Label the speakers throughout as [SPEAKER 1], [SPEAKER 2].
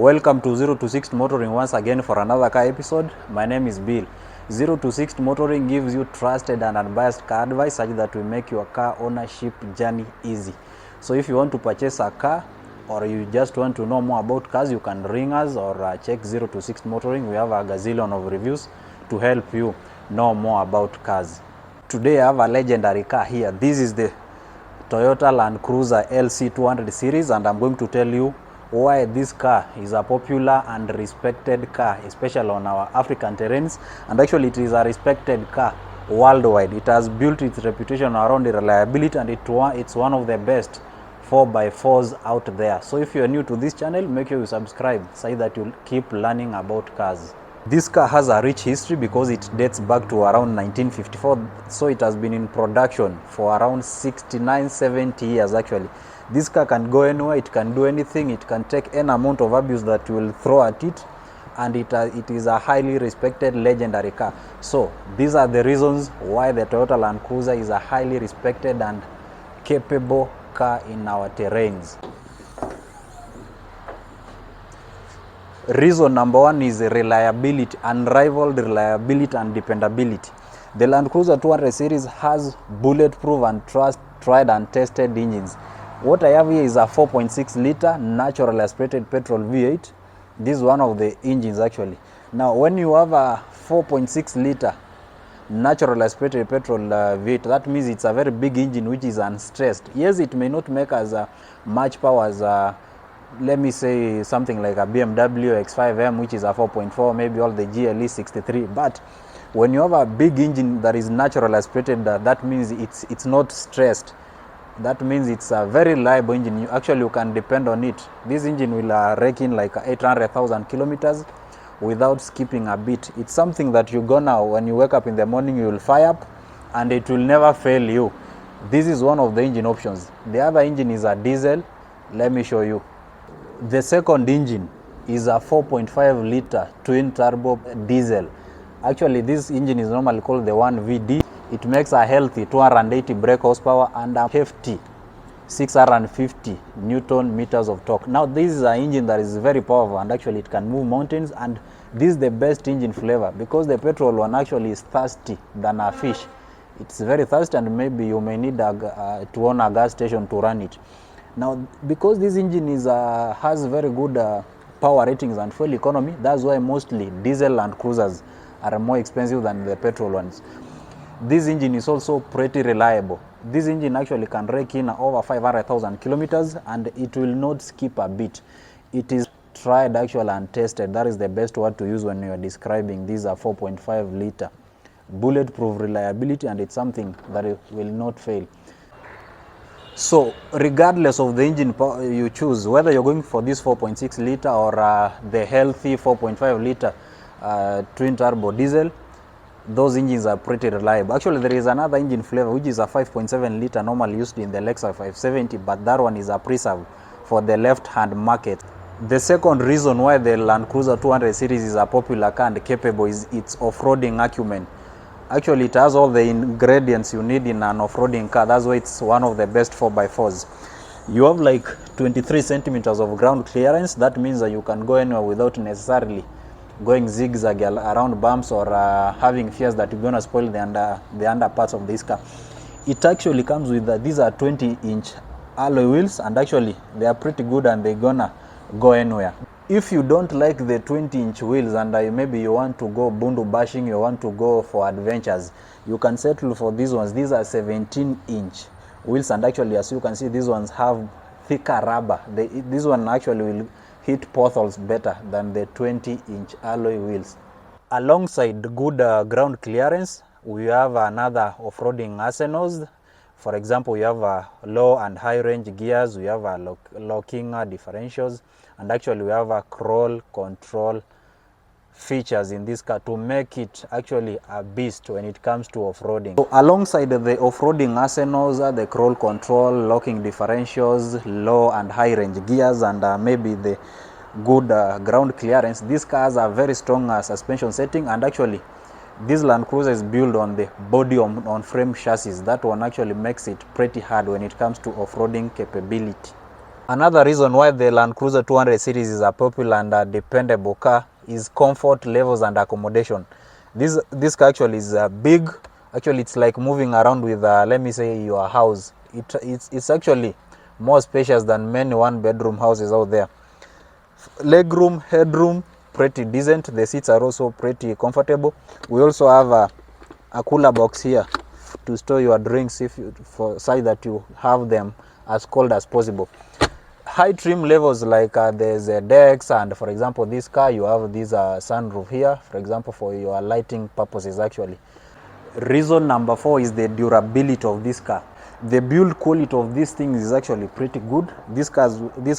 [SPEAKER 1] Welcome to 0 to 60 Motoring once again for another car episode. My name is Bill. 0 to 60 Motoring gives you trusted and unbiased car advice such that we make your car ownership journey easy. So if you want to purchase a car or you just want to know more about cars, you can ring us or check 0 to 60 Motoring. We have a gazillion of reviews to help you know more about cars. Today I have a legendary car here. This is the Toyota Land Cruiser LC200 series, and I'm going to tell you why this car is a popular and respected car, especially on our African terrains, and actually it is a respected car worldwide. It has built its reputation around the reliability, and it's one of the best 4x4s out there. So if you are new to this channel, make sure you subscribe so that you'll keep learning about cars. This car has a rich history because it dates back to around 1954, so it has been in production for around 69-70 years actually. This car can go anywhere, it can do anything, it can take any amount of abuse that you will throw at it, and it is a highly respected legendary car. So these are the reasons why the Toyota Land Cruiser is a highly respected and capable car in our terrains. Reason number one is reliability, unrivaled reliability and dependability. The Land Cruiser 200 series has bulletproof and tried and tested engines. What I have here is a 4.6 liter natural aspirated petrol V8. This is one of the engines actually. Now when you have a 4.6 liter natural aspirated petrol V8, that means it's a very big engine which is unstressed. Yes, it may not make as much power as let me say something like a BMW X5M, which is a 4.4, maybe all the GLE 63, but when you have a big engine that is natural aspirated, that means it's not stressed. That means it's a very reliable engine. You can depend on it. This engine will rake in like 800,000 kilometers without skipping a beat. It's something that you gonna, when you wake up in the morning, you will fire up and it will never fail you. This is one of the engine options. The other engine is a diesel. Let me show you. The second engine is a 4.5 liter twin turbo diesel. Actually, this engine is normally called the 1VD. It makes a healthy 280 brake horsepower and a hefty 650 Newton meters of torque. Now, this is an engine that is very powerful, and actually it can move mountains, and this is the best engine flavor because the petrol one actually is thirsty than a fish. It's very thirsty, and maybe you may need to own a gas station to run it. Now, because this engine has very good power ratings and fuel economy, that's why mostly diesel Land Cruisers are more expensive than the petrol ones. This engine is also pretty reliable. This engine actually can rake in over 500,000 kilometers and it will not skip a beat. It is tried actually and tested. That is the best word to use when you are describing these 4.5 liter. Bulletproof reliability, and it's something that will not fail. So regardless of the engine you choose, whether you're going for this 4.6 liter or the healthy 4.5 liter twin turbo diesel, those engines are pretty reliable. Actually, there is another engine flavor which is a 5.7 liter normally used in the Lexus 570, but that one is a preserve for the left-hand market. The second reason why the Land Cruiser 200 series is a popular car and capable is its off-roading acumen. Actually, it has all the ingredients you need in an off-roading car. That's why it's one of the best 4x4s. You have like 23 centimeters of ground clearance. That means that you can go anywhere without necessarily going zigzag around bumps or having fears that you're going to spoil the under parts of this car. It actually comes with these are 20-inch alloy wheels, and actually they are pretty good and they're gonna go anywhere. If you don't like the 20-inch wheels and maybe you want to go bundu bashing, you want to go for adventures, you can settle for these ones. These are 17-inch wheels, and actually, as you can see, these ones have thicker rubber. This one actually will hit potholes better than the 20-inch alloy wheels. Alongside good ground clearance, we have another off-roading arsenals. For example, we have low and high range gears, we have locking differentials, and actually we have crawl control features in this car to make it actually a beast when it comes to off-roading. So alongside the off-roading arsenals, the crawl control, locking differentials, low and high range gears, and maybe the good ground clearance, these cars are very strong suspension setting, and actually this Land Cruiser is built on the body on frame chassis. That one actually makes it pretty hard when it comes to off-roading capability. Another reason why the Land Cruiser 200 series is a popular and a dependable car is comfort levels and accommodation. This car actually is big. Actually, it's like moving around with, let me say, your house. It's actually more spacious than many one-bedroom houses out there. Legroom, headroom, pretty decent. The seats are also pretty comfortable. We also have a cooler box here to store your drinks for such that you have them as cold as possible. High trim levels, like there's decks, and for example this car you have this sunroof here, for example, for your lighting purposes. Actually, reason number 4 is the durability of this car. The build quality of this thing is actually pretty good. This car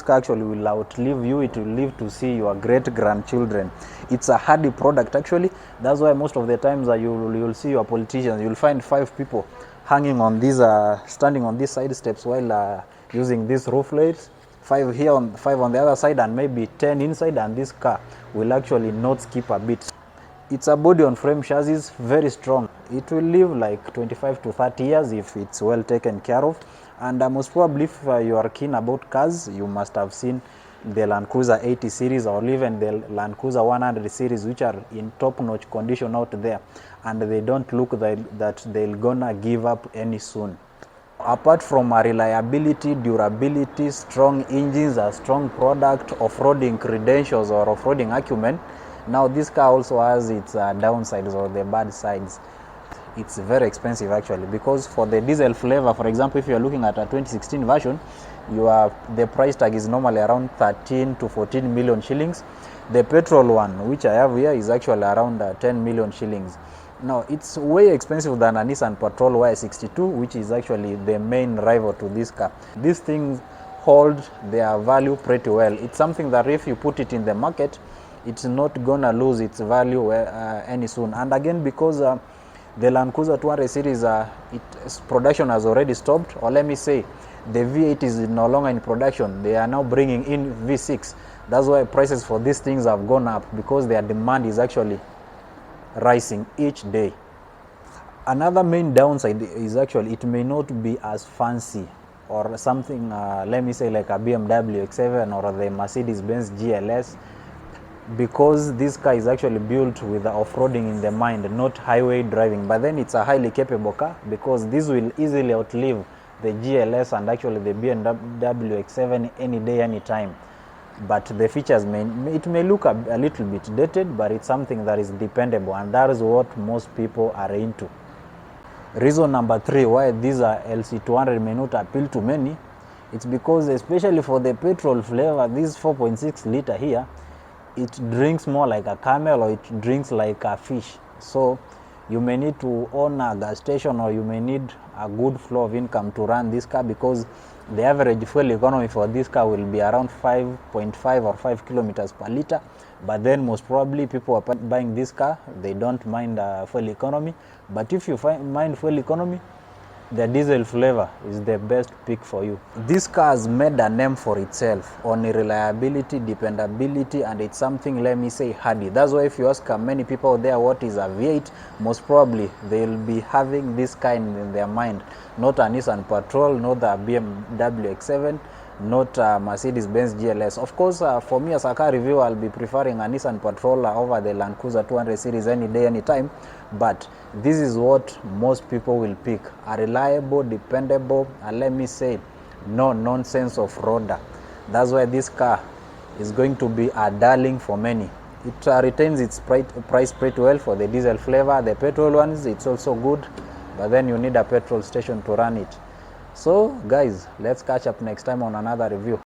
[SPEAKER 1] actually will outlive you. It will live to see your great grandchildren. It's a hardy product actually. That's why most of the times you'll see your politicians, you'll find 5 people hanging on these standing on these side steps while using these roof lights, 5 here, 5 on the other side, and maybe 10 inside, and this car will actually not skip a bit. It's a body on frame chassis, very strong. It will live like 25 to 30 years if it's well taken care of. And most probably, if you are keen about cars, you must have seen the Land Cruiser 80 series or even the Land Cruiser 100 series, which are in top-notch condition out there, and they don't look that they're gonna give up any soon. Apart from reliability, durability, strong engines, a strong product, off-roading credentials or off-roading acumen, now this car also has its downsides or the bad sides. It's very expensive actually, because for the diesel flavor, for example, if you're looking at a 2016 version, the price tag is normally around 13 to 14 million shillings. The petrol one, which I have here, is actually around 10 million shillings. Now, it's way expensive than a Nissan Patrol Y62, which is actually the main rival to this car. These things hold their value pretty well. It's something that if you put it in the market, it's not gonna lose its value any soon. And again, because the Land Cruiser 200 series, its production has already stopped, or let me say, the V8 is no longer in production. They are now bringing in V6. That's why prices for these things have gone up, because their demand is actually rising each day. Another main downside is actually it may not be as fancy or something, let me say, like a BMW X7 or the Mercedes-Benz GLS, because this car is actually built with off-roading in the mind, not highway driving. But then it's a highly capable car, because this will easily outlive the GLS and actually the BMW X7 any day, any time. But the features may look a little bit dated, but it's something that is dependable, and that is what most people are into. Reason number 3 why these LC200 may not appeal to many, it's because, especially for the petrol flavor, this 4.6 liter here, it drinks more like a camel, or it drinks like a fish. So you may need to own a gas station, or you may need a good flow of income to run this car, because the average fuel economy for this car will be around 5.5 or 5 kilometers per liter. But then most probably people are buying this car, they don't mind fuel economy. But if you mind fuel economy, the diesel flavor is the best pick for you. This car has made a name for itself on reliability, dependability, and it's something, let me say, hardy. That's why if you ask many people there what is a V8, most probably they'll be having this kind in their mind. Not a Nissan Patrol, not a BMW X7, not a Mercedes-Benz GLS. Of course, for me as a car reviewer, I'll be preferring a Nissan Patrol over the Land Cruiser 200 series any day, any time. But this is what most people will pick: a reliable, dependable, and let me say, no nonsense off-roader. That's why this car is going to be a darling for many. It retains its price pretty well for the diesel flavor. The petrol ones, it's also good, but then you need a petrol station to run it. So guys, let's catch up next time on another review.